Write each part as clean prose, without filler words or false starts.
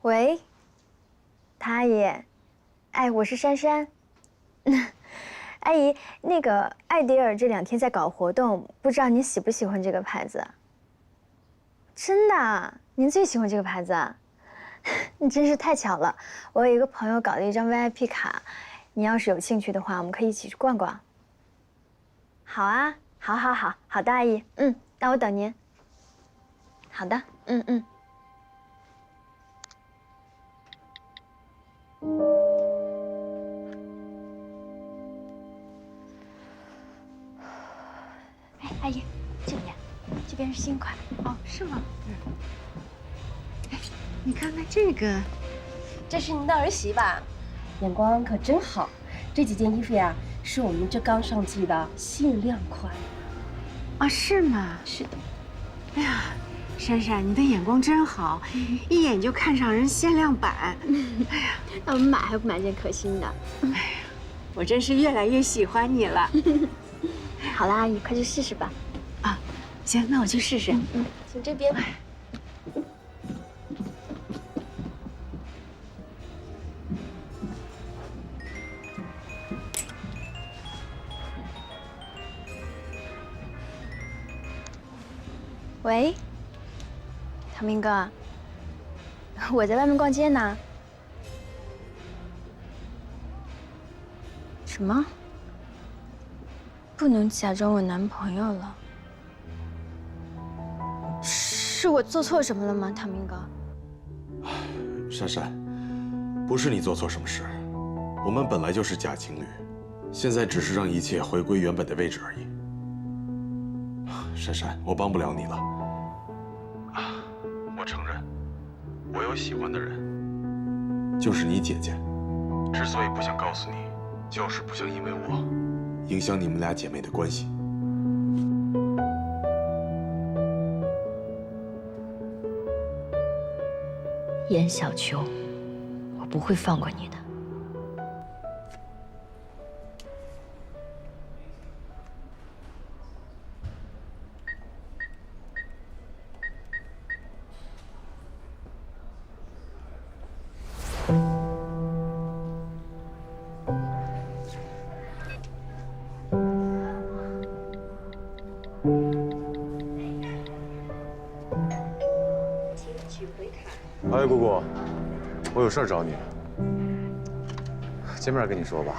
喂，唐阿姨，哎，我是珊珊。阿姨，那个艾迪尔这2天在搞活动，不知道您喜不喜欢这个牌子？真的，您最喜欢这个牌子啊？你真是太巧了，我有一个朋友搞了一张 VIP 卡，你要是有兴趣的话，我们可以一起去逛逛。好啊，好的，阿姨，那我等您。好的，哎，阿姨，这边是新款哦，是吗？哎，你看看这个，这是您的儿媳吧？眼光可真好。这几件衣服呀，是我们这刚上季的限量款。啊，是吗？是的。哎呀，珊珊，你的眼光真好，一眼就看上人限量版。哎呀，那我们买还不买件可心的？哎呀，我真是越来越喜欢你了。好了，阿姨，快去试试吧。啊，行，那我去试试。请这边。喂，唐明哥，我在外面逛街呢。什么？不能假装我男朋友了？是我做错什么了吗，唐明哥？珊珊，不是你做错什么事，我们本来就是假情侣，现在只是让一切回归原本的位置而已。珊珊，我帮不了你了。我承认，我有喜欢的人，就是你姐姐。之所以不想告诉你，就是不想因为我影响你们俩姐妹的关系。严小秋，我不会放过你的。哎，姑姑，我有事找你，见面跟你说吧。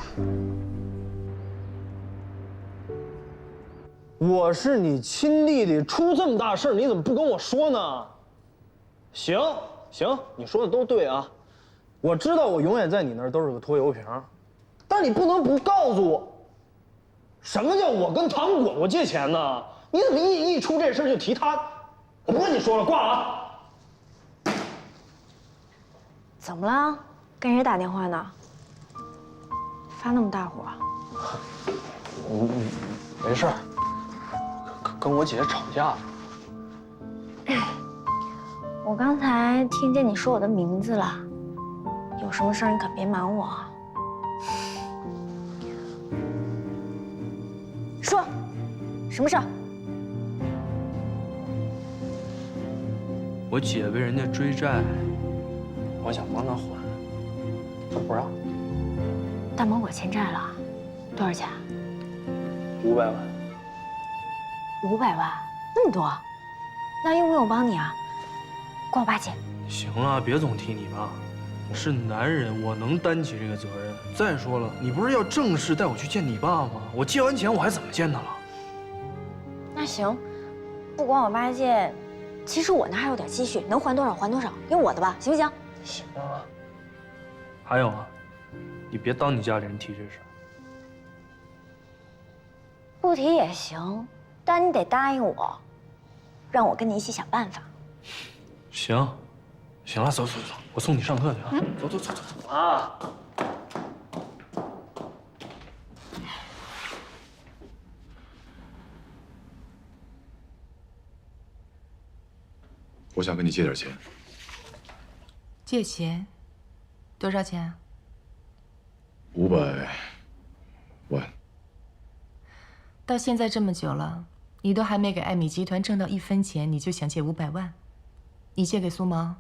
我是你亲弟弟，出这么大事你怎么不跟我说呢？行，你说的都对啊，我知道我永远在你那儿都是个拖油瓶，但是你不能不告诉我，什么叫我跟唐果果借钱呢？你怎么一出这事就提他？我不跟你说了，挂了啊。怎么了？跟谁打电话呢？发那么大火？没事儿，跟我姐吵架了。我刚才听见你说我的名字了，有什么事儿你可别瞒我啊。说，什么事儿？我姐被人家追债，我想帮她还，她不让。大芒果欠债了，多少钱500万。 ？500万，那么多？那用不用我帮你啊？管我爸借。行了，别总提你爸，我是男人，我能担起这个责任。再说了，你不是要正式带我去见你爸吗？我借完钱我还怎么见他了？那行，不管我爸借，其实我那还有点积蓄，能还多少还多少，用我的吧，行不行？行啊。还有啊，你别当你家里人提这事儿。不提也行，但你得答应我，让我跟你一起想办法。行，行了，走，我送你上课去啊！走。啊！我想跟你借点钱。借钱？多少钱啊500万。到现在这么久了，你都还没给艾米集团挣到1分钱，你就想借500万？你借给苏芒？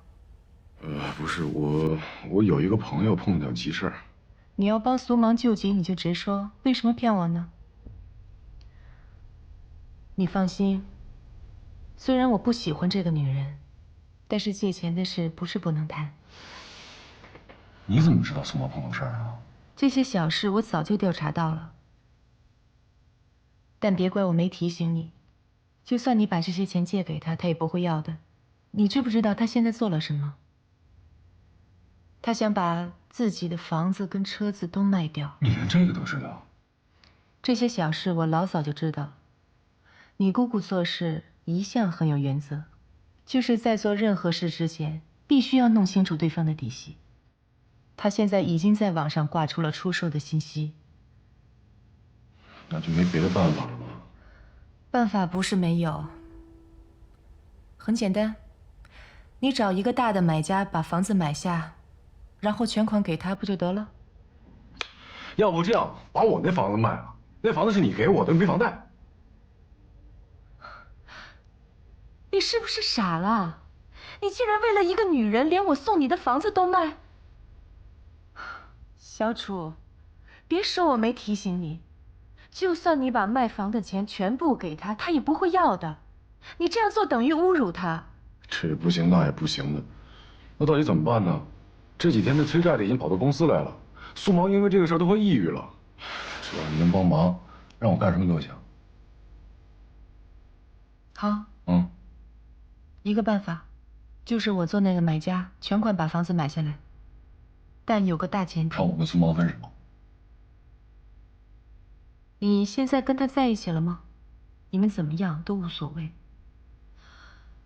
不是我有一个朋友碰到急事儿。你要帮苏芒救急，你就直说，为什么骗我呢？你放心，虽然我不喜欢这个女人，但是借钱的事不是不能谈。你怎么知道苏芒碰到事儿啊？这些小事我早就调查到了，但别怪我没提醒你。就算你把这些钱借给他，他也不会要的。你知不知道他现在做了什么？他想把自己的房子跟车子都卖掉。你连这个都知道？这些小事我老早就知道。你姑姑做事一向很有原则，就是在做任何事之前，必须要弄清楚对方的底细。他现在已经在网上挂出了出售的信息。那就没别的办法了吗？办法不是没有，很简单，你找一个大的买家把房子买下，然后全款给他不就得了？要不这样，把我那房子卖了，那房子是你给我的，没房贷。你是不是傻了？你竟然为了一个女人，连我送你的房子都卖？小楚，别说我没提醒你，就算你把卖房的钱全部给他，他也不会要的。你这样做等于侮辱他。这也不行，那也不行的，那到底怎么办呢？这几天那催债的已经跑到公司来了，苏芒因为这个事儿都快抑郁了。只要你能帮忙，让我干什么都行。好，嗯，一个办法，就是我做那个买家，全款把房子买下来。但有个大前提，让我跟苏芒分手。你现在跟他在一起了吗？你们怎么样都无所谓。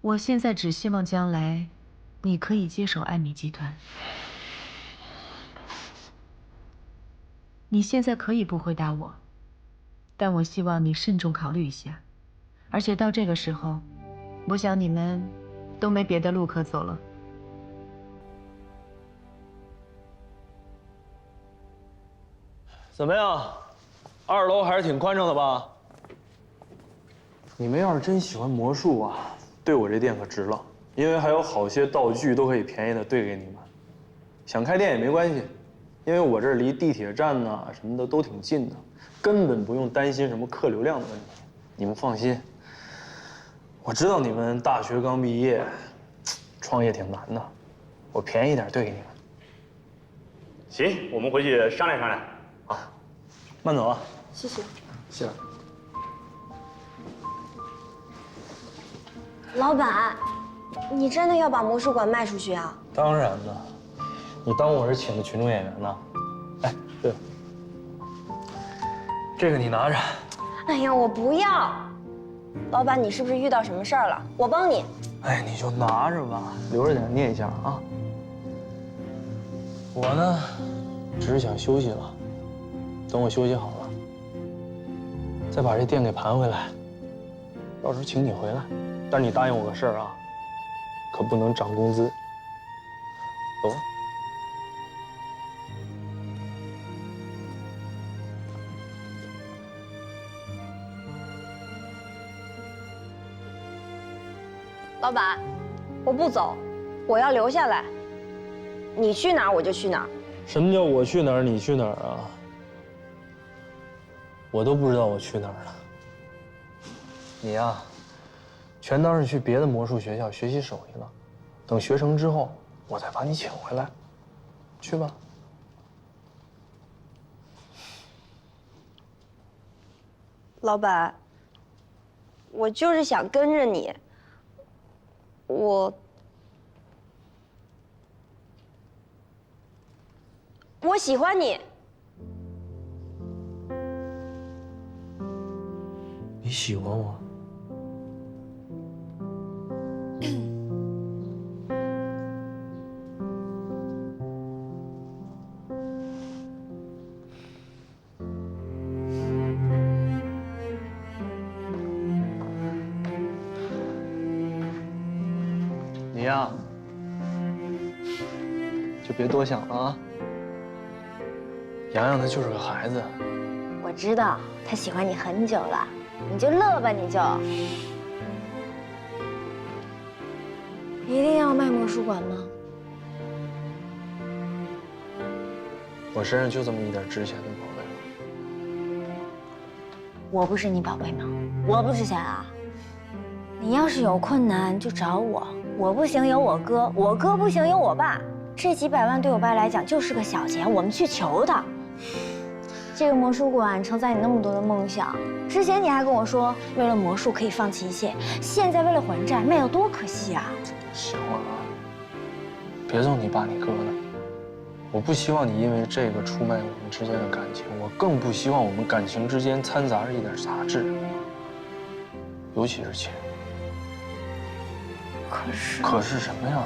我现在只希望将来你可以接手艾米集团。你现在可以不回答我，但我希望你慎重考虑一下。而且到这个时候，我想你们都没别的路可走了。怎么样？2楼还是挺宽敞的吧？你们要是真喜欢魔术啊，对我这店可值了，因为还有好些道具都可以便宜的兑给你们。想开店也没关系，因为我这儿离地铁站呐什么的都挺近的，根本不用担心什么客流量的问题。你们放心，我知道你们大学刚毕业，创业挺难的，我便宜点兑给你们。行，我们回去商量商量。啊，慢走啊。谢谢。谢了。老板，你真的要把魔术馆卖出去啊？当然了，你当我是请的群众演员呢？哎，对了，这个你拿着。哎呀，我不要。老板，你是不是遇到什么事儿了？我帮你。哎，你就拿着吧，留着点念一下啊。我呢，只是想休息了，等我休息好了，再把这店给盘回来，到时候请你回来。但是你答应我个事儿啊，可不能涨工资。走吧。老板，我不走，我要留下来。你去哪儿我就去哪儿。什么叫我去哪儿你去哪儿啊？我都不知道我去哪儿了。你呀，全当是去别的魔术学校学习手艺了。等学成之后，我再把你请回来。去吧。老板，我就是想跟着你。我喜欢你。你喜欢我？你呀，就别多想了啊。洋洋他就是个孩子。我知道他喜欢你很久了，你就乐吧，你就。一定要卖魔术馆吗？我身上就这么一点值钱的宝贝了。我不是你宝贝吗？我不值钱啊！你要是有困难就找我，我不行有我哥，我哥不行有我爸。这几百万对我爸来讲就是个小钱，我们去求他。这个魔术馆承载你那么多的梦想，之前你还跟我说为了魔术可以放弃一切，现在为了还债卖掉多可惜啊！行了，别揍你爸你哥了。我不希望你因为这个出卖我们之间的感情，我更不希望我们感情之间掺杂着一点杂质，尤其是钱。可是什么呀？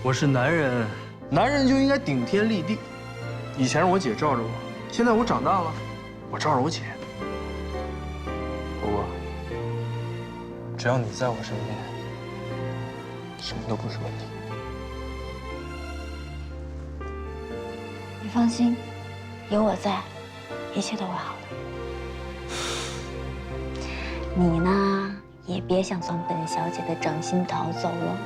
我是男人，男人就应该顶天立地。以前是我姐罩着我，现在我长大了，我罩着我姐。不过，只要你在我身边，什么都不是问题。你放心，有我在，一切都会好的。你呢，也别想从本小姐的掌心逃走了。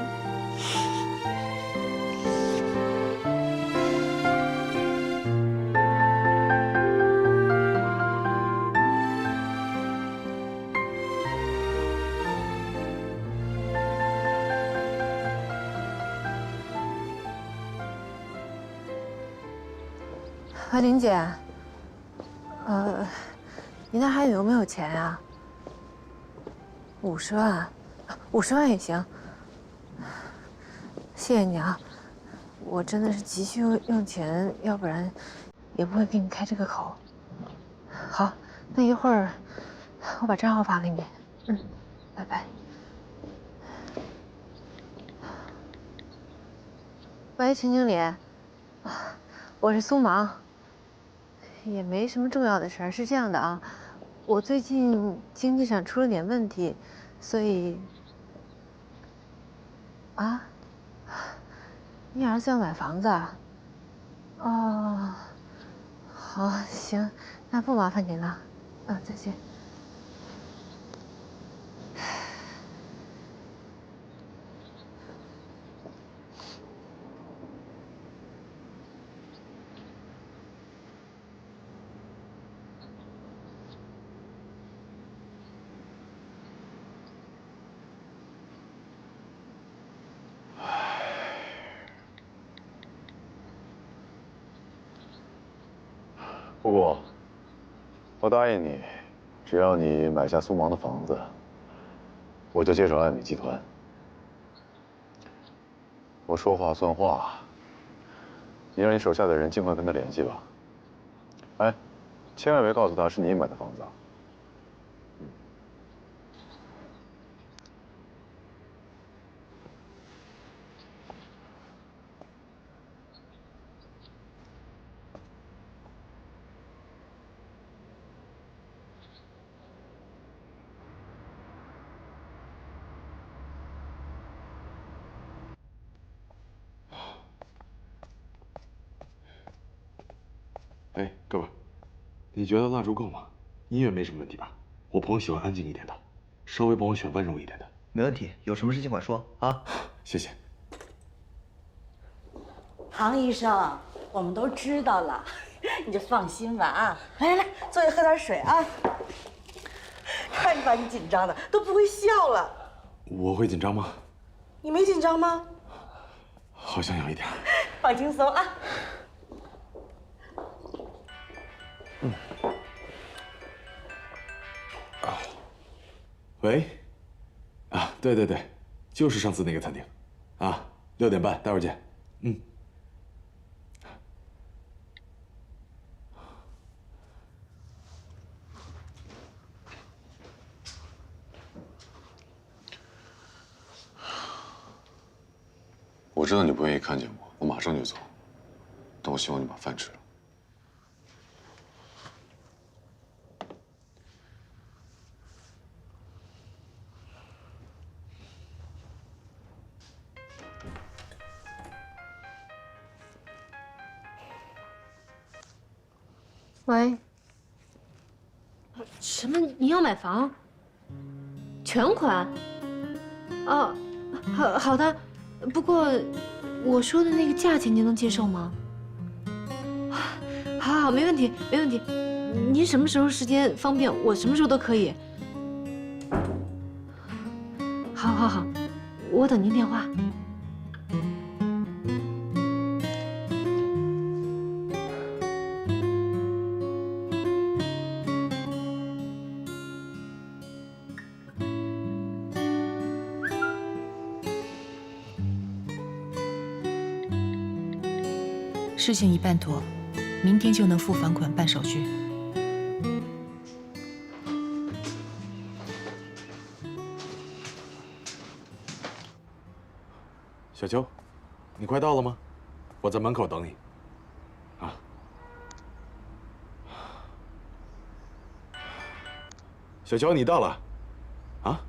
玲姐，你那还有没有钱呀？50万，50万也行。谢谢你啊，我真的是急需用钱，要不然也不会给你开这个口。好，那一会儿我把账号发给你。拜拜。喂，秦经理，我是苏芒。也没什么重要的事儿，是这样的啊，我最近经济上出了点问题，所以啊，你儿子要买房子啊？哦，好，行，那不麻烦您了，再见。姑姑，我答应你，只要你买下苏芒的房子，我就接手爱美集团。我说话算话，你让你手下的人尽快跟他联系吧。哎，千万别告诉他是你买的房子啊。哎，哥们，你觉得蜡烛够吗？音乐没什么问题吧？我朋友喜欢安静一点的，稍微帮我选温柔一点的。没问题，有什么事尽管说啊。谢谢。唐医生，我们都知道了，你就放心吧啊！来来来，坐下喝点水啊。看你把你紧张的都不会笑了。我会紧张吗？你没紧张吗？好像有一点。放轻松啊。喂，对对对，就是上次那个餐厅，6点半，待会儿见。我知道你不愿意看见我，我马上就走，但我希望你把饭吃了。喂，什么？你要买房？全款？好的。不过我说的那个价钱您能接受吗？好，没问题，没问题。您什么时候时间方便，我什么时候都可以。好，我等您电话。事情一办妥，明天就能付房款办手续。小秋，你快到了吗？我在门口等你。啊。小秋，你到了。啊，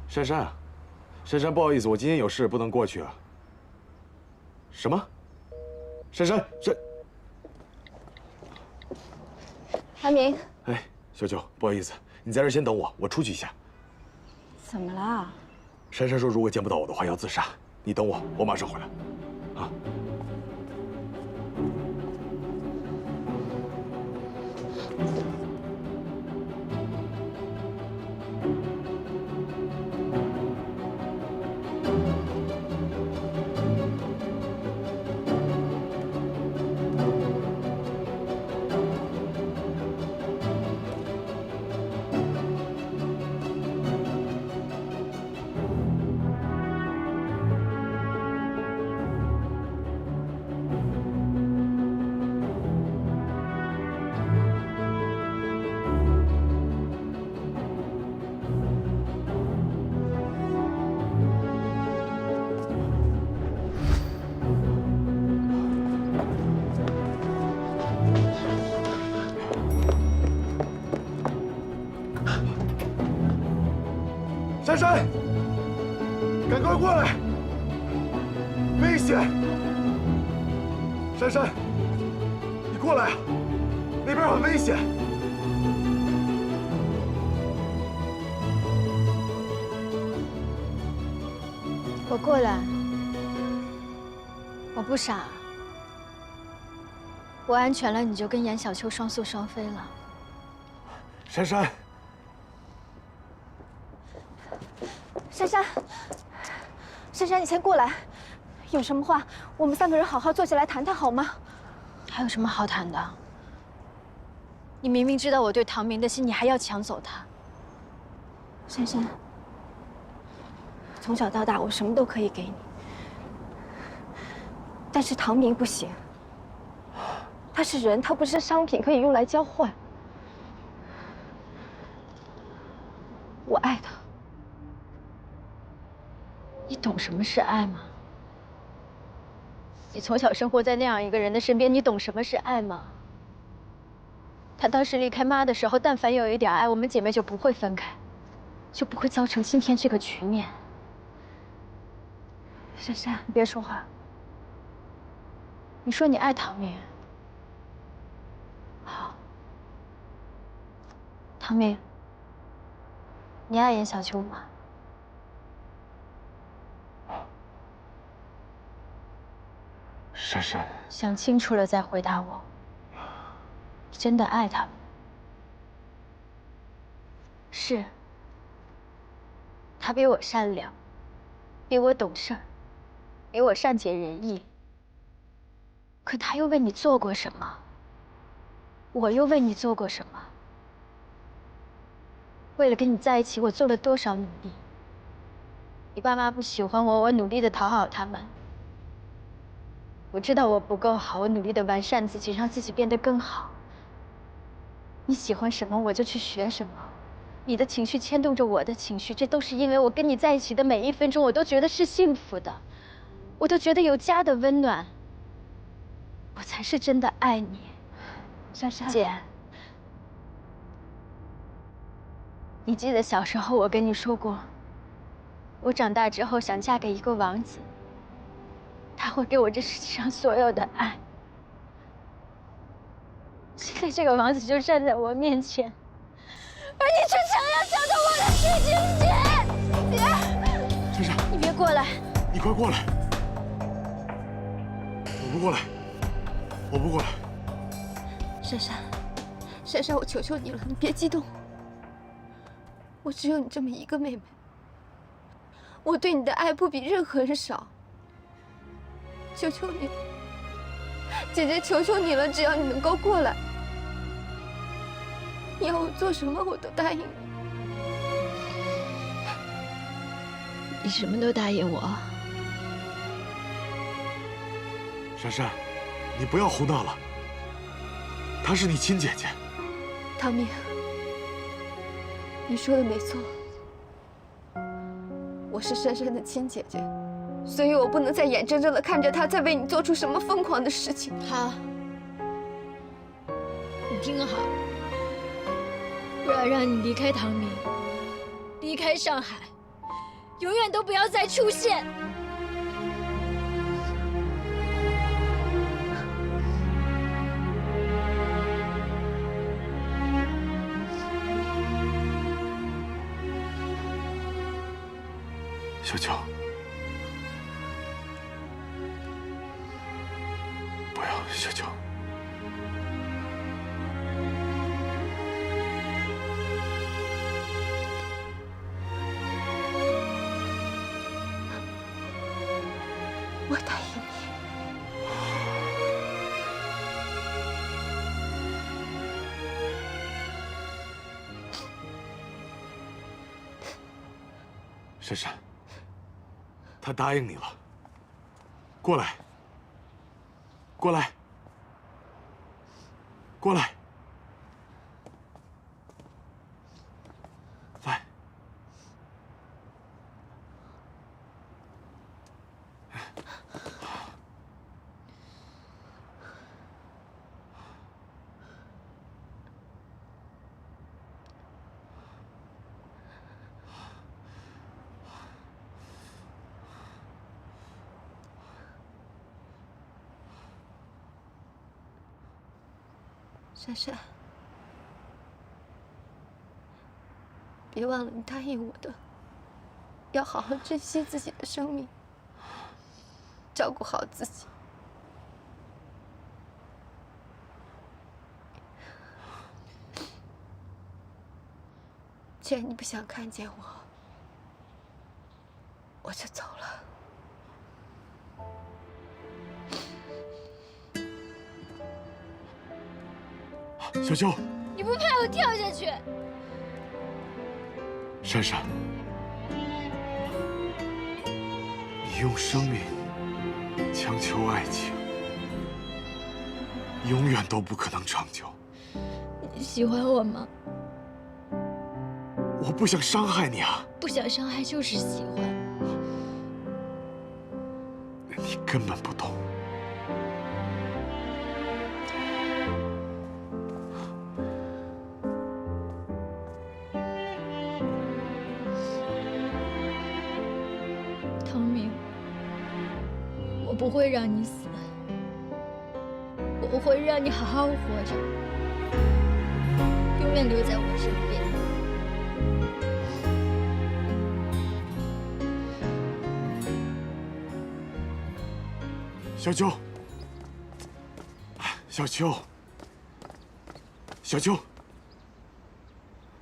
珊珊啊，珊珊，不好意思，我今天有事不能过去啊。什么？珊珊。阿明。哎，小秋，不好意思，你在这儿先等我，我出去一下。怎么了？珊珊说，如果见不到我的话，要自杀。你等我，我马上回来。啊。珊珊，赶快过来！危险！珊珊，你过来啊！那边很危险。我过来。我不傻。我安全了，你就跟严小秋双宿双飞了。珊珊。珊珊，你先过来，有什么话我们3个人好好坐下来谈谈好吗？还有什么好谈的？你明明知道我对唐明的心，你还要抢走他。珊珊，从小到大我什么都可以给你，但是唐明不行。他是人，他不是商品，可以用来交换。我爱他。你懂什么是爱吗？你从小生活在那样一个人的身边，你懂什么是爱吗？他当时离开妈的时候，但凡有一点爱，我们姐妹就不会分开，就不会造成今天这个局面。珊珊，你别说话。你说你爱唐明，好。唐明，你爱严小秋吗？珊珊，想清楚了再回答我。你真的爱他吗？是。他比我善良，比我懂事儿，比我善解人意。可他又为你做过什么？我又为你做过什么？为了跟你在一起，我做了多少努力？你爸妈不喜欢我，我努力的讨好他们。我知道我不够好，我努力的完善自己，让自己变得更好。你喜欢什么，我就去学什么。你的情绪牵动着我的情绪，这都是因为我跟你在一起的每一分钟，我都觉得是幸福的，我都觉得有家的温暖。我才是真的爱你，珊珊姐。你记得小时候我跟你说过，我长大之后想嫁给一个王子。他会给我这世界上所有的爱。现在这个王子就站在我面前，而你却想要抢走我的事情，姐！珊珊，你别过来！你快过来！我不过来，我不过来。珊珊，珊珊，我求求你了，你别激动。我只有你这么一个妹妹，我对你的爱不比任何人少。求求你，姐姐，求求你了，只要你能够过来，你要我做什么我都答应你。你什么都答应我。珊珊，你不要胡闹了。她是你亲姐姐。唐明，你说的没错，我是珊珊的亲姐姐，所以我不能再眼睁睁的看着她再为你做出什么疯狂的事情。好，你听好，我要让你离开唐明，离开上海，永远都不要再出现。小秋，不要，小秋。我答应你。珊珊。他答应你了。过来，过来，过来，来。珊珊，别忘了你答应我的，要好好珍惜自己的生命，照顾好自己。既然你不想看见我，我就走了。小秋，你不怕我跳下去？珊珊，你用生命强求爱情，永远都不可能长久。你喜欢我吗？我不想伤害你啊！不想伤害就是喜欢。你根本不懂。唐明，我不会让你死，我会让你好好活着，永远留在我身边。小秋，小秋，小秋。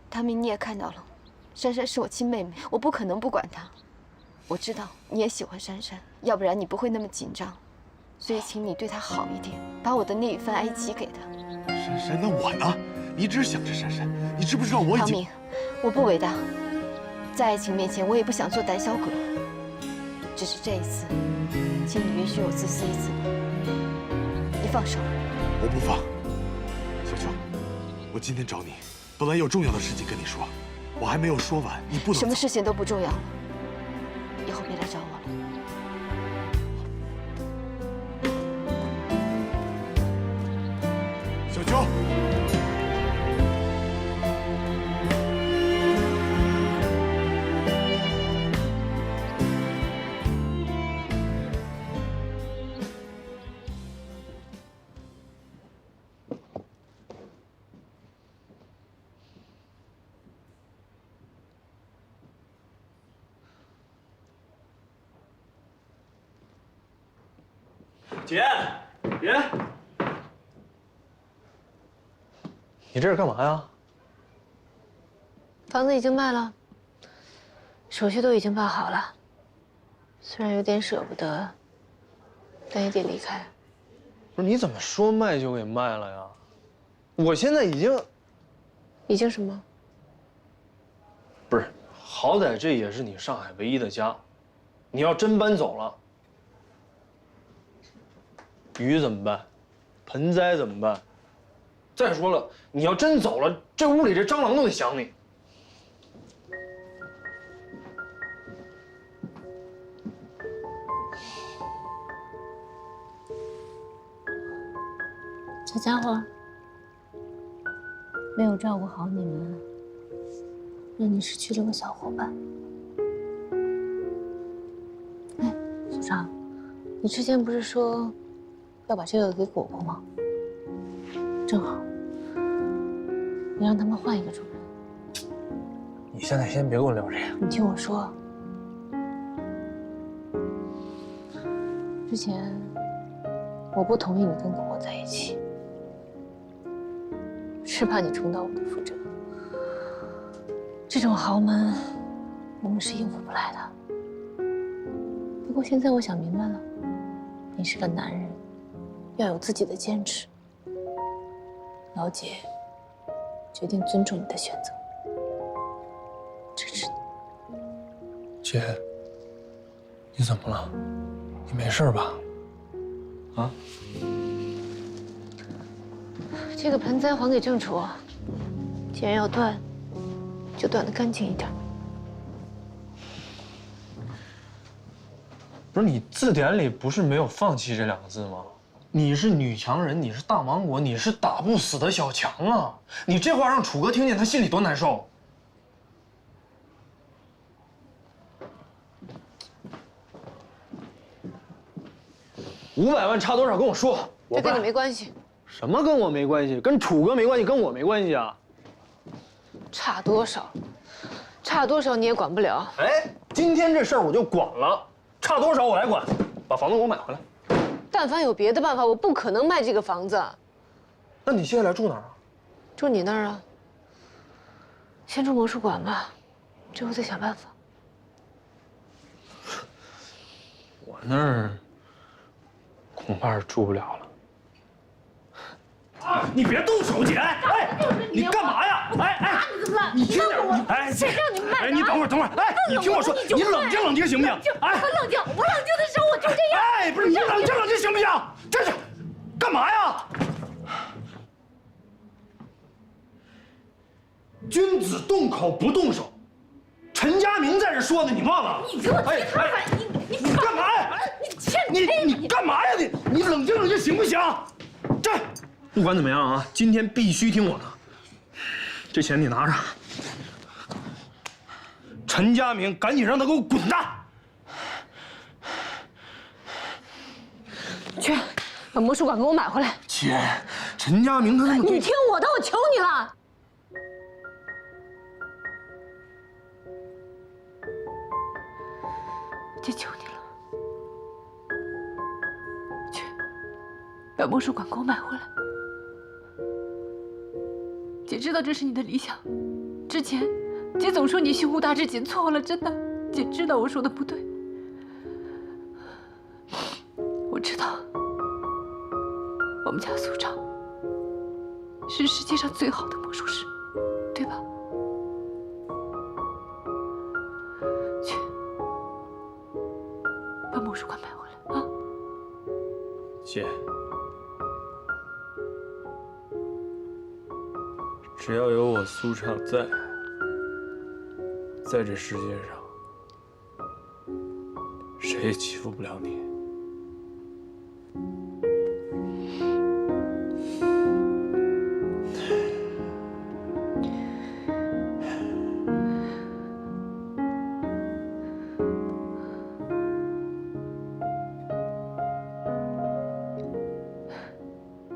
唐明，你也看到了，珊珊是我亲妹妹，我不可能不管她。我知道你也喜欢珊珊，要不然你不会那么紧张。所以，请你对她好一点，把我的那一份爱寄给她。珊珊，那我呢？你只想着珊珊，你知不知道我已经……唐明，我不伟大，在爱情面前，我也不想做胆小鬼。只是这一次，请你允许我自私一次。你放手。我不放。小秋，我今天找你，本来有重要的事情跟你说，我还没有说完，你不能……什么事情都不重要了，以后别来找我了。小秋。姐，姐，你这是干嘛呀？房子已经卖了，手续都已经办好了。虽然有点舍不得，但也得离开。不是，你怎么说卖就给卖了呀？我现在已经什么？不是，好歹这也是你上海唯一的家，你要真搬走了，鱼怎么办？盆栽怎么办？再说了，你要真走了，这屋里这蟑螂都得想你。小家伙，没有照顾好你们，让你失去了个小伙伴。哎，苏畅，你之前不是说要把这个给果果吗？正好，你让他们换一个主人。你现在先别跟我聊这个。你听我说，之前我不同意你跟果果在一起。是怕你重蹈我的覆辙。这种豪门，我们是应付不来的。不过现在我想明白了，你是个男人，要有自己的坚持。老姐决定尊重你的选择，支持你。姐，你怎么了？你没事吧？啊？这个盆栽还给正楚，既然要断，就断得干净一点。不是你字典里不是没有放弃这两个字吗？你是女强人，你是大芒果，你是打不死的小强啊！你这话让楚哥听见，他心里多难受。500万差多少？跟我说，这跟你没关系。什么跟我没关系？跟楚哥没关系，跟我没关系啊！差多少？差多少你也管不了。哎，今天这事儿我就管了，差多少我来管，把房子给我买回来。但凡有别的办法，我不可能卖这个房子。那你接下来住哪儿啊？住你那儿啊。先住魔术馆吧，之后再想办法。我那儿恐怕是住不了了。你别动手，姐！哎，你干嘛呀？哎，你怎么了？你听点，哎，谁让你卖的？哎，你等会儿，哎，你听我说，你冷静冷静行不行？哎，我冷静，我冷静的时候我就这样。哎，不是你冷静冷静行不行？这是干嘛呀？君子动口不动手，陈家明在这说呢，你忘了？你给我别看看，你干嘛呀？你干嘛呀？你冷静冷静行不行？这。不管怎么样啊，今天必须听我的。这钱你拿着。陈家明，赶紧让他给我滚蛋！去，把魔术馆给我买回来。姐，陈家明他那么……你听我的，我求你了。姐，求你了，去，把魔术馆给我买回来。姐知道这是你的理想，之前姐总说你胸无大志，姐错了，真的，姐知道我说的不对。我知道，我们家苏畅是世界上最好的魔术师，对吧？去，把魔术馆买回来啊！姐。只要有我苏畅在这世界上，谁也欺负不了你。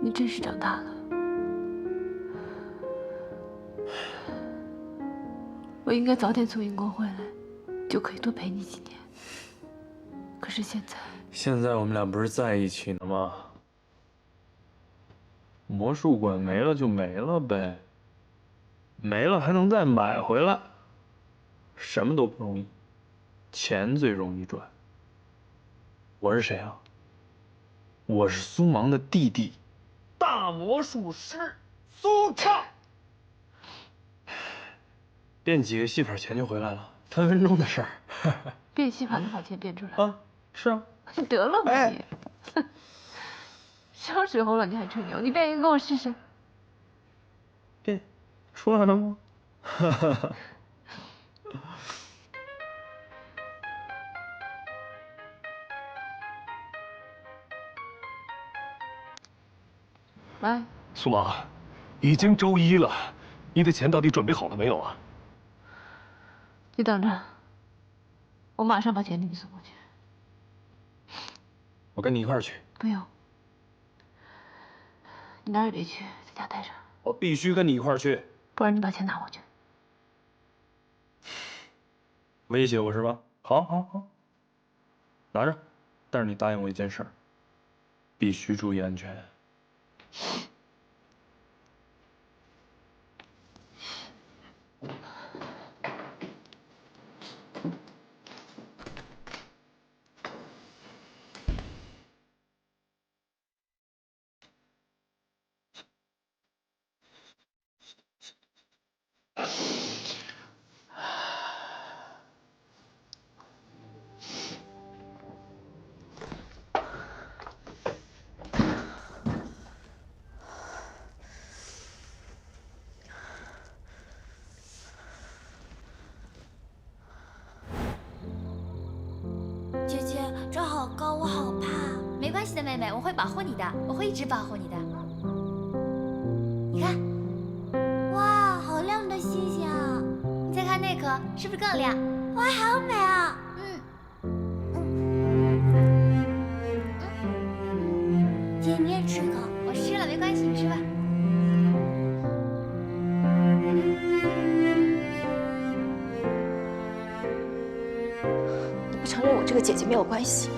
你真是长大了。我应该早点从英国回来，就可以多陪你几年。可是现在我们俩不是在一起呢吗？魔术馆没了就没了呗。没了还能再买回来，什么都不容易，钱最容易赚。我是谁啊？我是苏芒的弟弟，大魔术师苏畅。变几个戏法钱就回来了，分分钟的事儿。变戏法能把钱变出来啊？是啊。得了吧你！什么时候了你还吹牛？你变一个给我试试。变出来了吗？来，苏芒，已经周一了，你的钱到底准备好了没有啊？你等着，我马上把钱给你送过去。我跟你一块儿去。不用，你哪儿也别去，在家待着。我必须跟你一块儿去。不然你把钱拿回去。威胁我是吧？好，好，好，拿着。但是你答应我一件事儿，必须注意安全。姐姐，这好高，我好怕。没关系的，妹妹，我会保护你的，我会一直保护你的。你看，哇，好亮的星星啊！你再看那颗，是不是更亮？哇，好美啊！姐，你也吃一口。我吃了，没关系，你吃吧。承认我这个姐姐没有关系，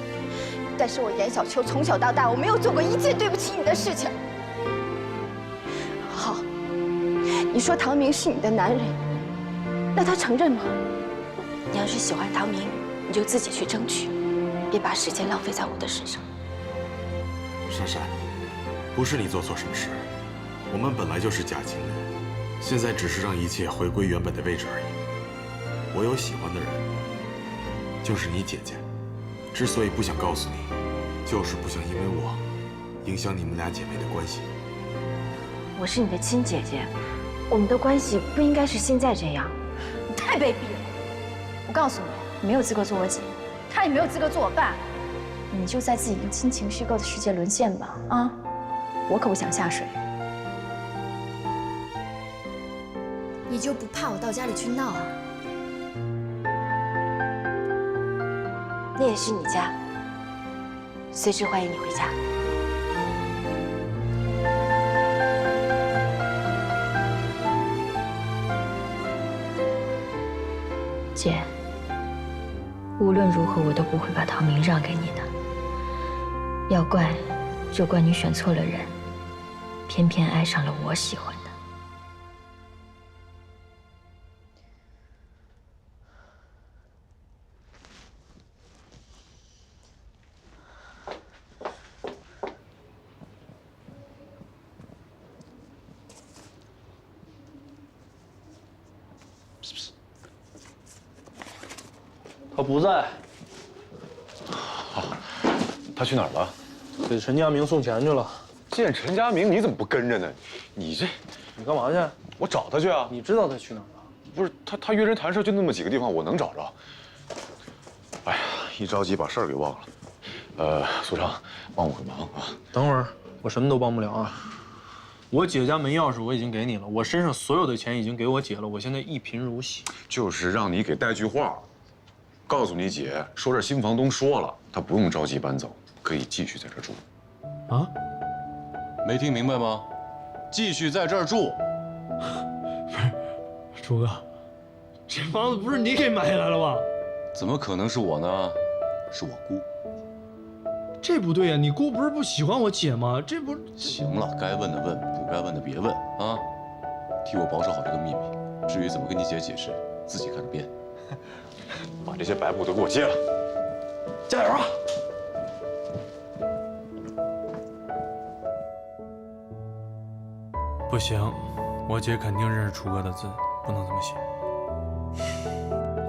但是我严小秋从小到大，我没有做过一件对不起你的事情。好，你说唐明是你的男人，那他承认吗？你要是喜欢唐明，你就自己去争取，别把时间浪费在我的身上。珊珊，不是你做错什么事，我们本来就是假情侣，现在只是让一切回归原本的位置而已。我有喜欢的人。就是你姐姐，之所以不想告诉你，就是不想因为我影响你们俩姐妹的关系。我是你的亲姐姐，我们的关系不应该是现在这样。你太卑鄙了！我告诉你，你没有资格做我姐，他也没有资格做我爸。你就在自己用亲情虚构的世界沦陷吧！啊，我可不想下水。你就不怕我到家里去闹啊？那也是你家，随时欢迎你回家。姐，无论如何我都不会把唐明让给你的。要怪，就怪你选错了人，偏偏爱上了我喜欢的。他不在。他去哪儿了？给陈家明送钱去了。见陈家明，你怎么不跟着呢？你干嘛去？我找他去啊！你知道他去哪儿了？不是他约人谈事就那么几个地方，我能找着。哎呀，一着急把事儿给忘了。苏畅，帮我个忙啊！等会儿，我什么都帮不了啊。我姐家门钥匙我已经给你了，我身上所有的钱已经给我姐了，我现在一贫如洗。就是让你给带句话，告诉你姐，说这新房东说了，他不用着急搬走，可以继续在这住。啊？没听明白吗？继续在这儿住。不是，朱哥，这房子不是你给买下来了吧？怎么可能是我呢？是我姑。这不对呀，你姑不是不喜欢我姐吗？这不行了，该问的问，不该问的别问啊。替我保守好这个秘密。至于怎么跟你姐解释，自己看着编。把这些白布都给我揭了，加油啊！不行，我姐肯定认识楚哥的字，不能这么写。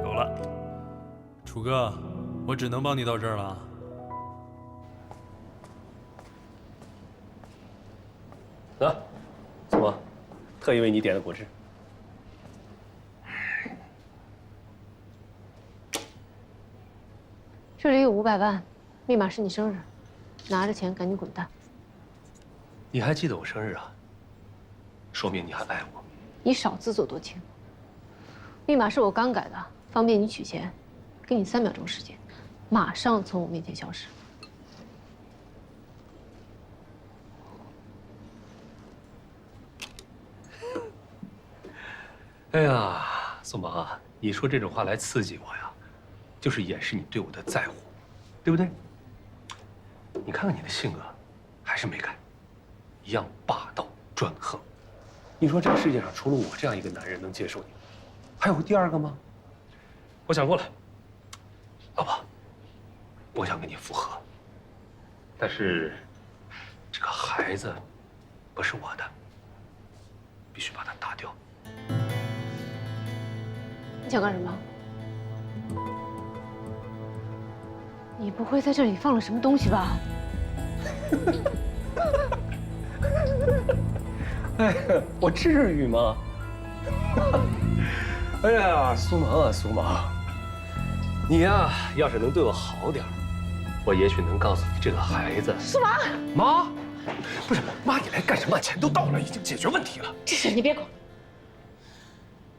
有了，楚哥，我只能帮你到这儿了。啊，怎么？特意为你点的果汁。这里有500万，密码是你生日，拿着钱赶紧滚蛋。你还记得我生日啊？说明你还爱我。你少自作多情。密码是我刚改的，方便你取钱。给你3秒钟时间，马上从我面前消失。哎呀，宋芒啊，你说这种话来刺激我呀，就是掩饰你对我的在乎，对不对？你看看你的性格，还是没改，一样霸道专横。你说这个世界上除了我这样一个男人能接受你，还有第2个吗？我想过了，老婆，我想跟你复合，但是这个孩子不是我的，必须把它打掉。你想干什么？你不会在这里放了什么东西吧？哎，我至于吗？哎呀，苏芒啊，苏芒，你呀，要是能对我好点，我也许能告诉你这个孩子。苏芒，妈，不是妈，你来干什么？钱都到了，已经解决问题了。这事你别管。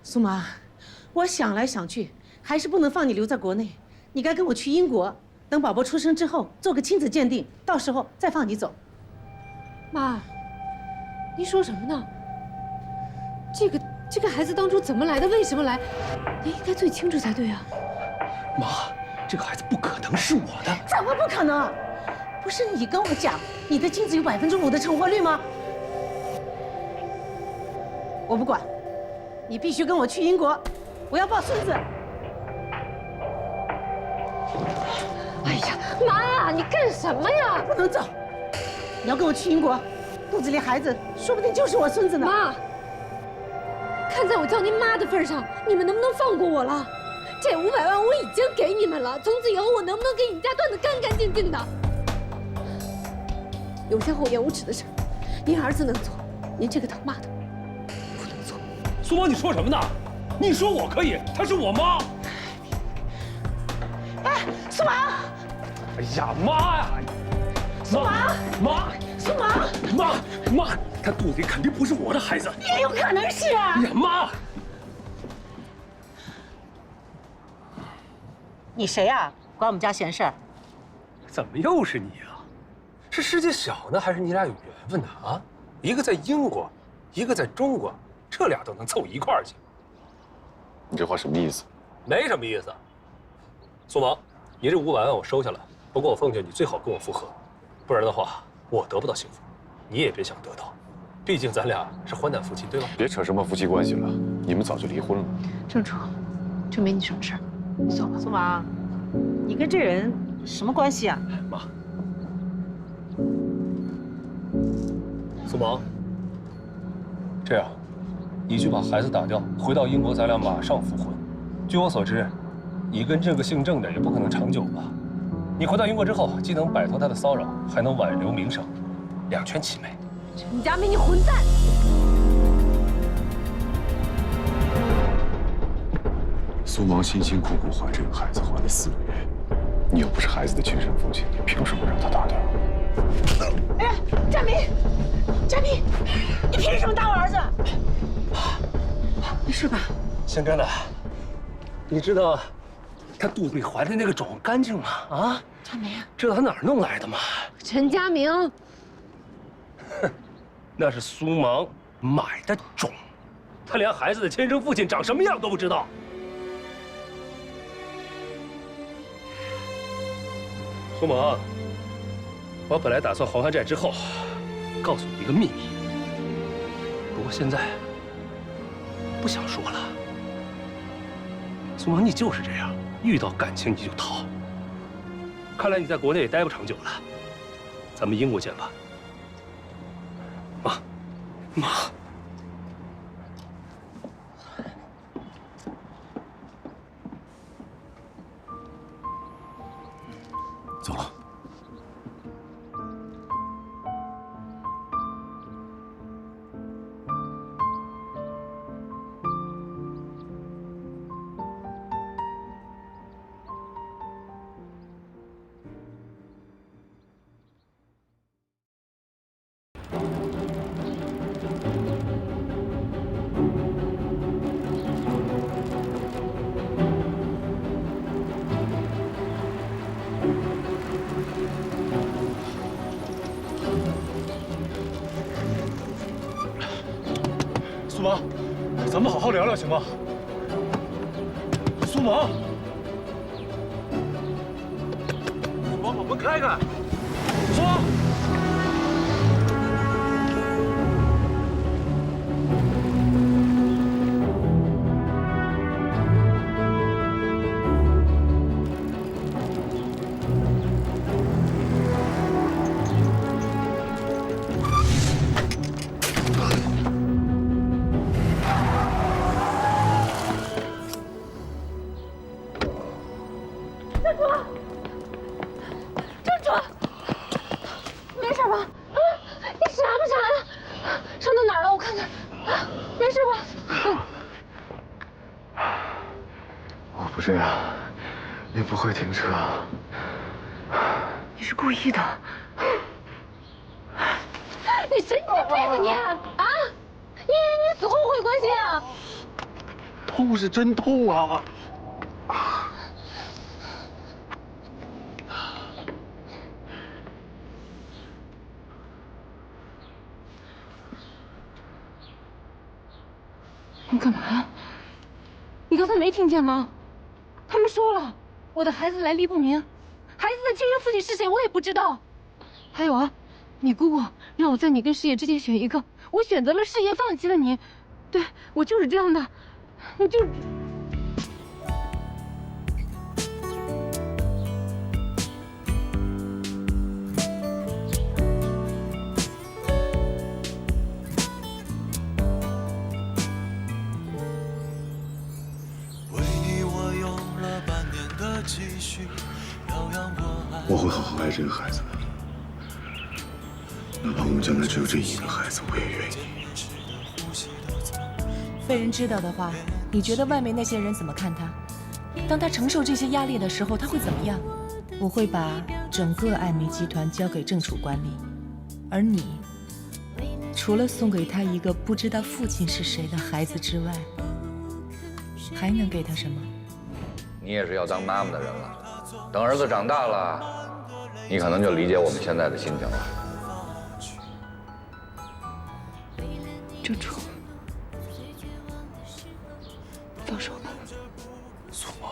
苏芒，我想来想去，还是不能放你留在国内，你该跟我去英国，等宝宝出生之后做个亲子鉴定，到时候再放你走。妈，您说什么呢？这个孩子当初怎么来的？为什么来？您应该最清楚才对啊。妈，这个孩子不可能是我的。怎么不可能？不是你跟我讲，你的精子有5%的成活率吗？我不管，你必须跟我去英国，我要抱孙子。哎呀，妈，你干什么呀？不能走，你要跟我去英国，肚子里孩子说不定就是我孙子呢。妈，看在我叫您妈的份上，你们能不能放过我了？这500万我已经给你们了，从此以后我能不能给你们家断得干干净净的？有些厚颜无耻的事，您儿子能做，您这个当妈的不能做。苏芒，你说什么呢？你说我可以，她是我妈。哎，苏芒！哎呀，妈呀！苏芒！妈！苏芒！妈，她肚子里肯定不是我的孩子。也有可能是啊。哎呀，妈！你谁呀？管我们家闲事儿？怎么又是你啊？是世界小呢，还是你俩有缘分呢？啊，一个在英国，一个在中国，这俩都能凑一块儿去。你这话什么意思？没什么意思。苏芒，你这500万我收下了，不过我奉劝你最好跟我复合，不然的话我得不到幸福，你也别想得到。毕竟咱俩是患难夫妻，对吧？别扯什么夫妻关系了，你们早就离婚了。郑楚，这没你什么事儿，你走吧。苏芒，你跟这人什么关系啊？妈，苏芒，这样，你去把孩子打掉，回到英国，咱俩马上复婚。据我所知，你跟这个姓郑的也不可能长久吧？你回到英国之后，既能摆脱他的骚扰，还能挽留名声，两全其美。陈家明，你混蛋！苏芒辛辛苦苦怀这个孩子怀了4个月，你又不是孩子的亲生父亲，你凭什么让他打掉？哎，佳明，佳明，你凭什么打我儿子？没事吧？姓郑的，你知道他肚子里怀的那个种干净吗？啊？佳明，知道他哪儿弄来的吗？陈家明，哼，那是苏芒买的种，他连孩子的亲生父亲长什么样都不知道。苏芒，我本来打算还完债之后，告诉你一个秘密。不过现在，不想说了。苏萌，你就是这样，遇到感情你就逃。看来你在国内也待不长久了，咱们英国见吧。妈。走了。苏萌，咱们好好聊聊行吗？苏萌，苏萌，把门开开！苏萌。这样，也不会停车。你是故意的。你神经病吧你！啊！你死后悔关系啊！痛是真痛啊！你干嘛呀？你刚才没听见吗？他们说了，我的孩子来历不明，孩子的亲生父亲是谁我也不知道。还有啊，你姑姑让我在你跟事业之间选一个，我选择了事业，放弃了你。对，我就是这样的，我就。我会好好爱这个孩子的，哪怕我们将来只有这一个孩子，我也愿意。被人知道的话，你觉得外面那些人怎么看他？当他承受这些压力的时候，他会怎么样？我会把整个艾美集团交给正处管理，而你，除了送给他一个不知道父亲是谁的孩子之外，还能给他什么？你也是要当妈妈的人了。等儿子长大了，你可能就理解我们现在的心情了。正处，放手吧。苏萌，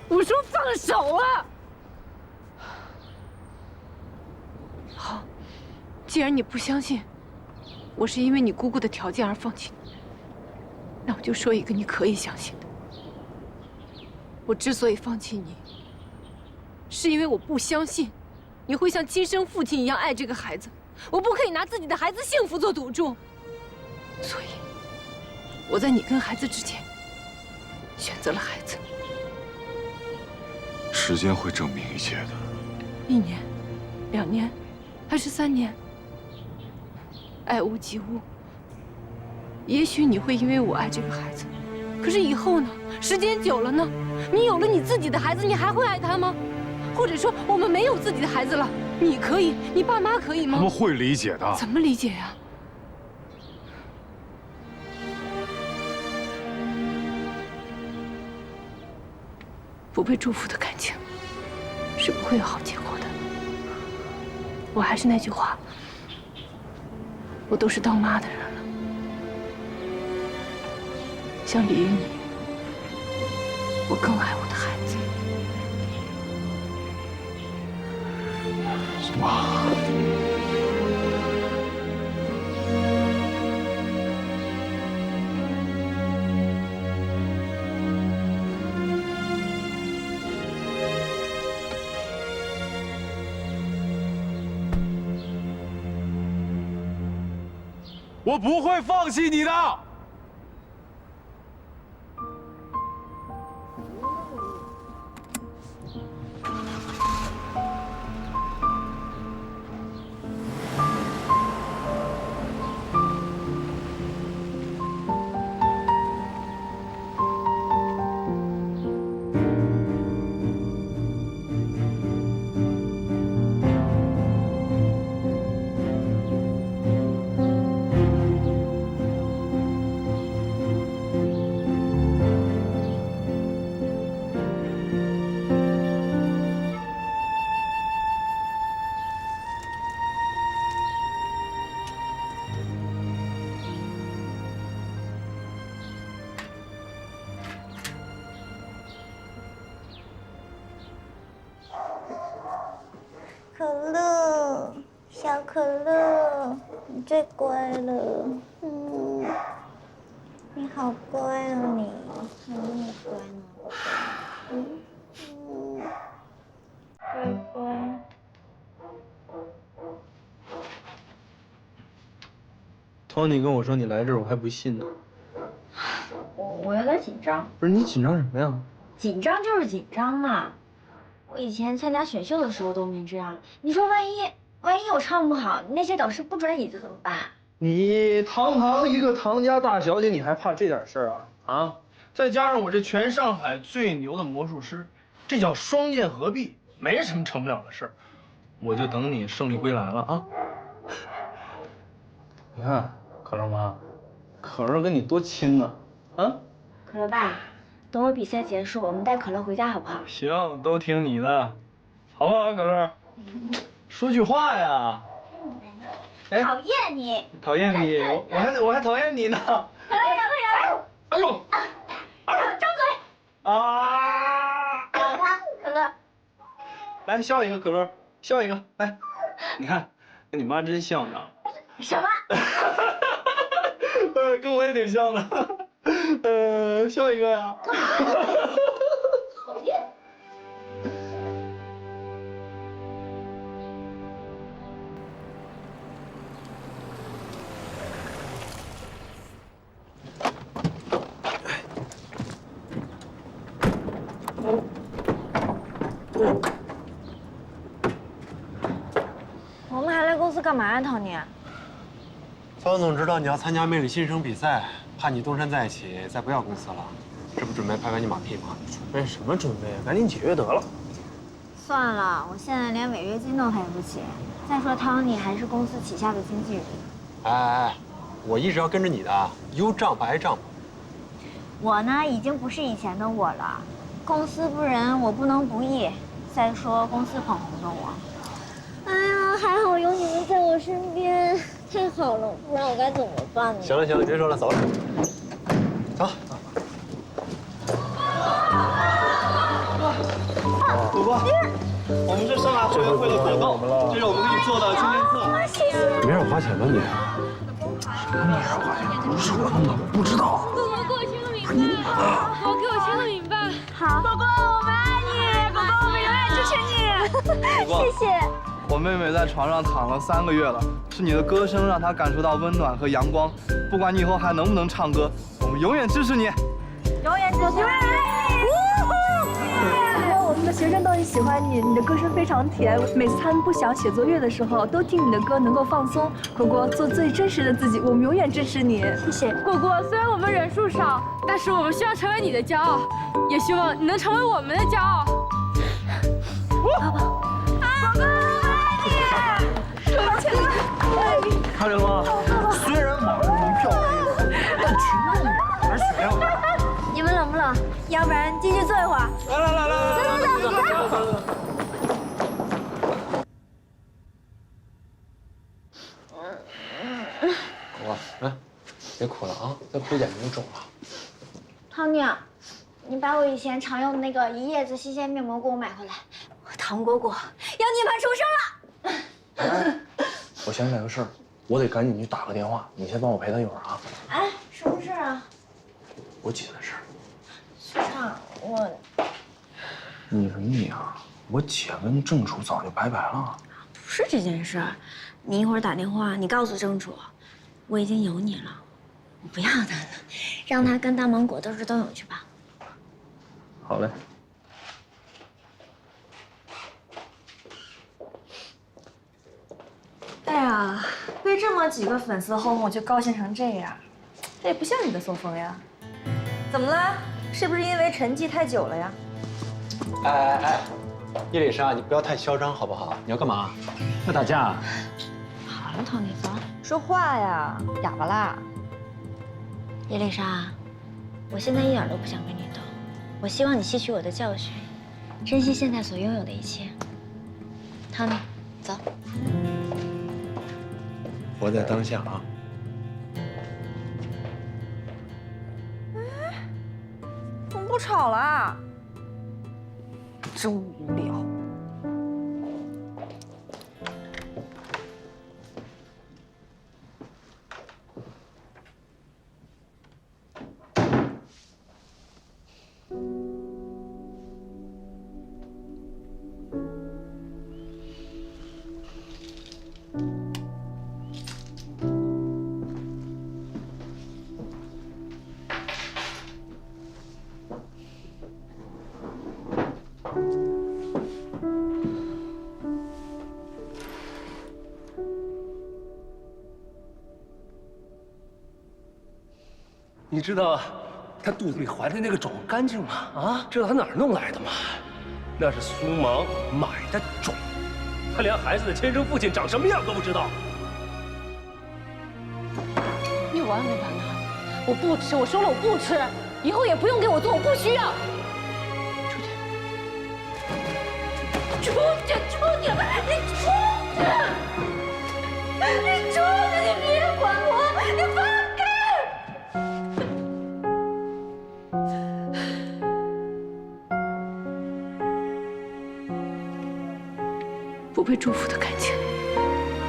我说放手啊！好，既然你不相信我是因为你姑姑的条件而放弃你，那我就说一个你可以相信的。我之所以放弃你，是因为我不相信你会像亲生父亲一样爱这个孩子。我不可以拿自己的孩子幸福做赌注，所以我在你跟孩子之间选择了孩子。时间会证明一切的。1年、2年，还是3年？爱屋及乌。也许你会因为我爱这个孩子，可是以后呢？时间久了呢？你有了你自己的孩子，你还会爱他吗？或者说，我们没有自己的孩子了，你可以，你爸妈可以吗？他们会理解的。怎么理解呀？不被祝福的感情是不会有好结果的。我还是那句话，我都是当妈的人了。相比于你，我更爱我的孩子。苏萌。我不会放弃你的。可乐，小可乐，你最乖了。你好乖哦，你那么乖呢。乖乖。Tony 跟我说你来这儿，我还不信呢。我有点紧张。不是你紧张什么呀？紧张就是紧张嘛。我以前参加选秀的时候都没这样。你说万一我唱不好，那些导师不转椅子怎么办？你堂堂一个唐家大小姐，你还怕这点事儿啊？啊！再加上我这全上海最牛的魔术师，这叫双剑合璧，没什么成不了的事儿。我就等你胜利归来了啊！你看，可乐妈，可乐跟你多亲呢，啊！可乐爸，等我比赛结束，我们带可乐回家好不好？行，都听你的，好不好，可乐？说句话呀！哎，讨厌你！讨厌你，我还讨厌你呢！可乐，哎呦！张嘴！啊！咬他，可乐。来笑一个，可乐，笑一个，来，你看，跟你妈真像呢。什么？跟我也挺像的。笑一个呀。讨厌。我们还来公司干嘛呀，Tony？方总知道你要参加魅力新生比赛，怕你东山再起，再不要公司了，这不准备拍你马屁吗？准备什么准备？赶紧解约得了。算了，我现在连违约金都赔不起。再说 Tony 还是公司旗下的经纪人。哎，我一直要跟着你的，有账不挨账。我呢，已经不是以前的我了。公司不仁，我不能不义。再说公司捧红的我。哎呀，还好有你们在我身边，太好了，不然我该怎么办呢？行了，别说了，走了。走。主播，我们是上海会员会的果冻，这是我们给你做的纪念册。谢谢。没让我花钱吧你？什么没让花钱？不是我弄的，我不知道。哥哥，给我签个名吧！我给我签个名吧！好，狗狗，我们爱你，狗狗，我们永远支持你。谢谢。我妹妹在床上躺了3个月了，是你的歌声让她感受到温暖和阳光。不管你以后还能不能唱歌，我们永远支持你，永远支持你。我们的学生都很喜欢你，你的歌声非常甜。每次他们不想写作业的时候，都听你的歌能够放松。果果，做最真实的自己，我们永远支持你。谢谢。果果，虽然我们人数少，但是我们希望成为你的骄傲，也希望你能成为我们的骄傲。抱抱。狗狗，我爱你。看见了吗？虽然网上门票没有，但群众眼还是雪亮的。你们冷不冷？要不然继续坐一会儿。来。我来，别哭了啊，再哭眼睛肿了。Tony，你把我以前常用的那个一叶子新鲜面膜给我买回来。糖果果要涅槃重生了。我想起来个事儿，我得赶紧去打个电话，你先帮我陪他一会儿啊。哎，什么事啊？我姐的事儿。苏畅，我……你什么你啊？我姐跟郑楚早就拜拜了。不是这件事儿，你一会儿打电话，你告诉郑楚，我已经有你了，我不要他了，让他跟大芒果斗智斗勇去吧。好嘞。哎呀，被这么几个粉丝哄哄就高兴成这样，这也不像你的作风呀。怎么了？是不是因为沉寂太久了呀？哎，叶丽莎，你不要太嚣张好不好？你要干嘛？要打架？好了，Tony，走。说话呀，哑巴啦！叶丽莎，我现在一点都不想跟你斗，我希望你吸取我的教训，珍惜现在所拥有的一切。Tony，走。活在当下啊！怎么不吵了？真无聊。你知道他肚子里怀的那个种干净吗？啊，知道他哪儿弄来的吗？那是苏芒买的种，他连孩子的亲生父亲长什么样都不知道。你完没完呢？我不吃，我说了我不吃，以后也不用给我做，我不需要。出去！出去！出去！你出去！你出去！你别管我！你放开！不被祝福的感情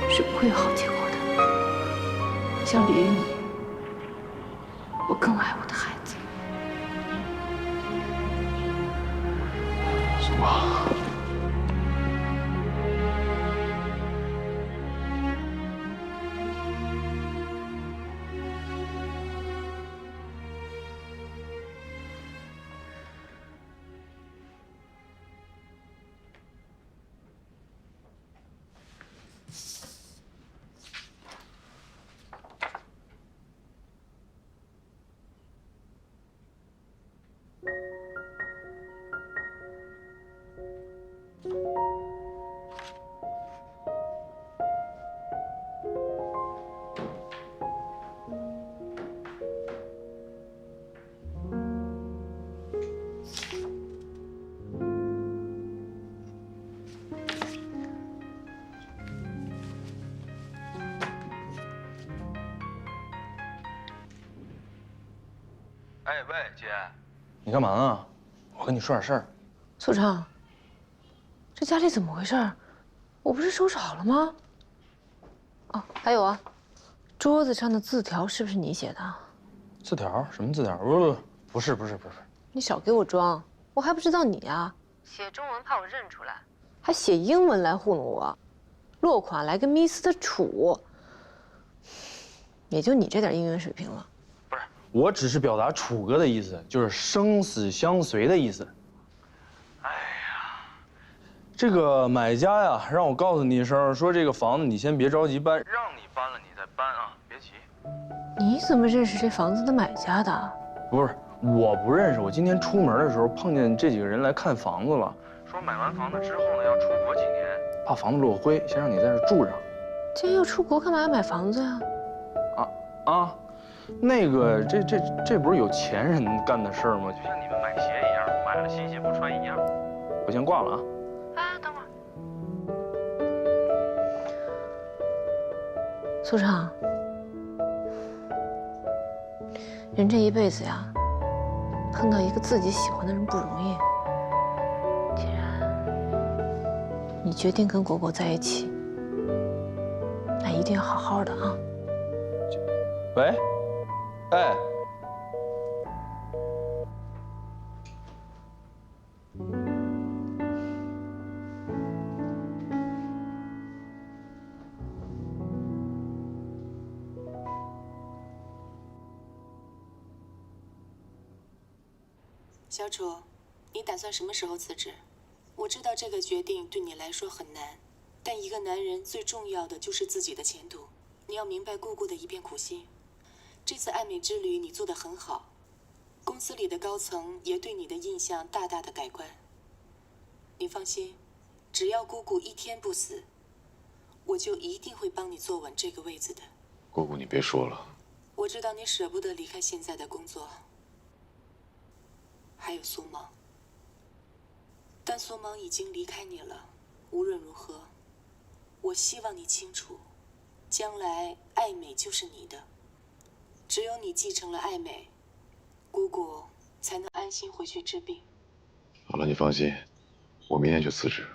是不会有好结果的。相比于你，我更爱我的孩子。苏芒，哎喂，姐，你干嘛呢？我跟你说点事儿。苏成，这家里怎么回事？我不是收拾好了吗？哦，还有啊，桌子上的字条是不是你写的？字条？什么字条？不是。你少给我装，我还不知道你啊。写中文怕我认出来，还写英文来糊弄我，落款来个 Mr. 楚，也就你这点英文水平了。我只是表达楚哥的意思，就是生死相随的意思。哎呀，这个买家呀，让我告诉你一声，说这个房子你先别着急搬，让你搬了你再搬啊，别急。你怎么认识这房子的买家的？不是，我不认识。我今天出门的时候碰见这几个人来看房子了，说买完房子之后呢要出国几年，怕房子落灰，先让你在这住上。既然要出国，干嘛要买房子呀？那个，这不是有钱人干的事儿吗？就像你们买鞋一样，买了新鞋不穿一样。我先挂了啊。等会儿。苏成，人这一辈子呀，碰到一个自己喜欢的人不容易。既然你决定跟果果在一起，那一定要好好的啊。喂。哎，小楚，你打算什么时候辞职？我知道这个决定对你来说很难，但一个男人最重要的就是自己的前途。你要明白姑姑的一片苦心。这次爱美之旅你做得很好，公司里的高层也对你的印象大大的改观。你放心，只要姑姑一天不死，我就一定会帮你坐稳这个位子的。姑姑，你别说了。我知道你舍不得离开现在的工作，还有苏芒。但苏芒已经离开你了，无论如何，我希望你清楚，将来爱美就是你的。只有你继承了爱美，姑姑才能安心回去治病。好了，你放心，我明天就辞职。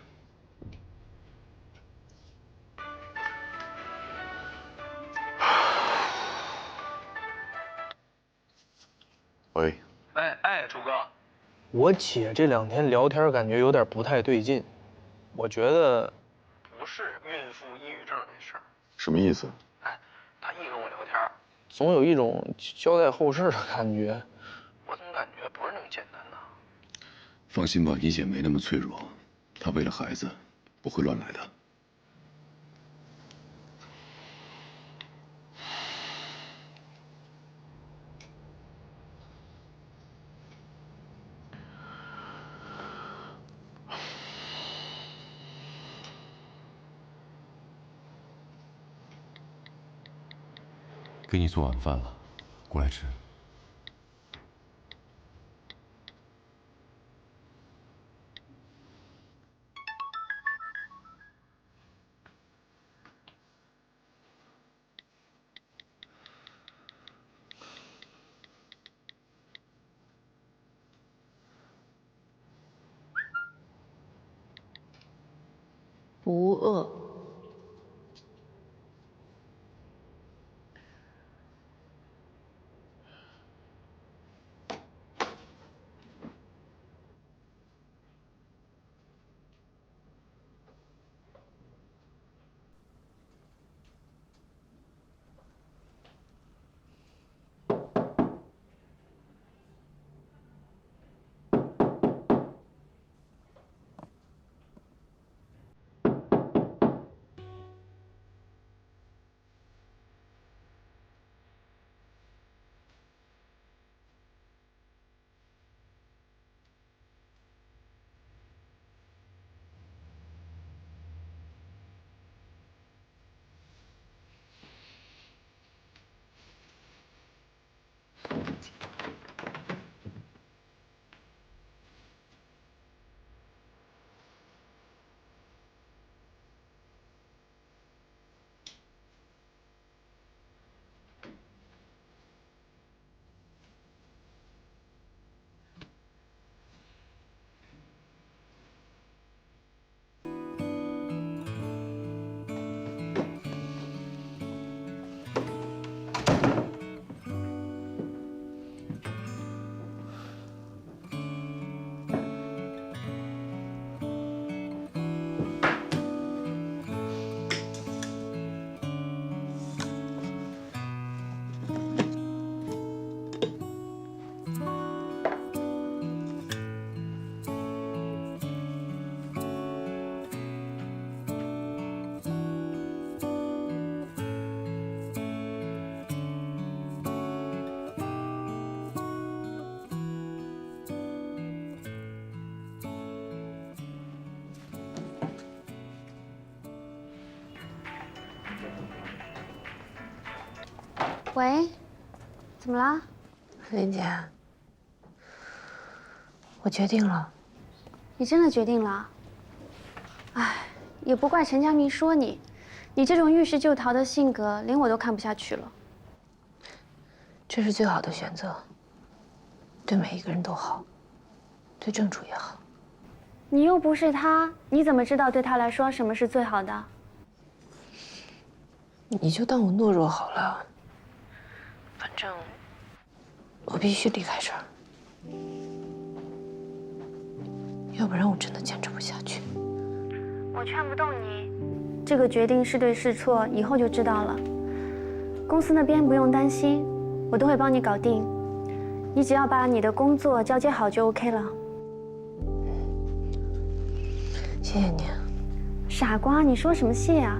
喂。哎，楚哥，我姐这2天聊天感觉有点不太对劲，我觉得不是孕妇抑郁症那事儿。什么意思？她一跟我聊天，总有一种交代后事的感觉，我总感觉不是那么简单的。放心吧，你姐没那么脆弱，她为了孩子不会乱来的。给你做晚饭了，过来吃。不饿。喂，怎么了？林姐，我决定了。你真的决定了？哎，也不怪陈家明说你，你这种遇事就逃的性格，连我都看不下去了。这是最好的选择，对每一个人都好，对正主也好。你又不是他，你怎么知道对他来说什么是最好的？你就当我懦弱好了。反正我必须离开这儿，要不然我真的坚持不下去。我劝不动你，这个决定是对是错，以后就知道了。公司那边不用担心，我都会帮你搞定。你只要把你的工作交接好就 OK 了。谢谢你。傻瓜，你说什么谢啊？